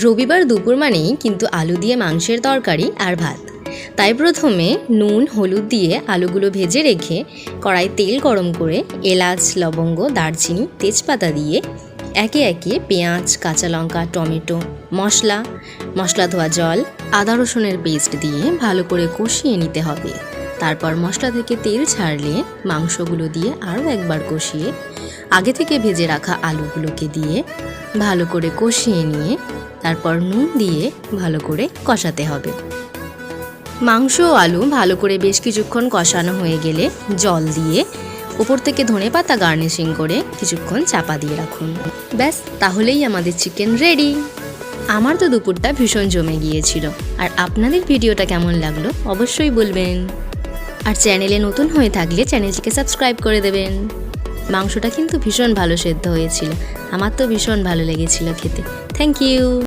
রবিবার দুপুর মানেই কিন্তু আলু দিয়ে মাংসের তরকারি আর ভাত। তাই প্রথমে নুন হলুদ দিয়ে আলুগুলো ভেজে রেখে কড়াই তেল গরম করে এলাচ লবঙ্গ দারচিনি তেজপাতা দিয়ে একে একে পেঁয়াজ কাঁচা লঙ্কা টমেটো মশলা ধোয়া জল আদা রসুনের পেস্ট দিয়ে ভালো করে কষিয়ে নিতে হবে। তারপর মশলা থেকে তেল ছাড়লে মাংসগুলো দিয়ে আরও একবার কষিয়ে আগে থেকে ভেজে রাখা আলুগুলোকে দিয়ে ভালো করে কষিয়ে নিয়ে তারপর নুন দিয়ে ভালো করে কষাতে হবে। মাংস ও আলু ভালো করে বেশ কিছুক্ষণ কষানো হয়ে গেলে জল দিয়ে উপর থেকে ধনেপাতা গার্নিশিং করে কিছুক্ষণ চাপা দিয়ে রাখুন। ব্যাস, তাহলেই আমাদের চিকেন রেডি। আমার তো দুপুরটা ভীষণ জমে গিয়েছিল। আর আপনাদের ভিডিওটা কেমন লাগলো অবশ্যই বলবেন। আর চ্যানেলে নতুন হয়ে থাকলে চ্যানেলটিকে সাবস্ক্রাইব করে দেবেন। মাংসটা কিন্তু ভীষণ ভালো সেদ্ধ হয়েছিল, আমার তো ভীষণ ভালো লেগেছিল খেতে। Thank you.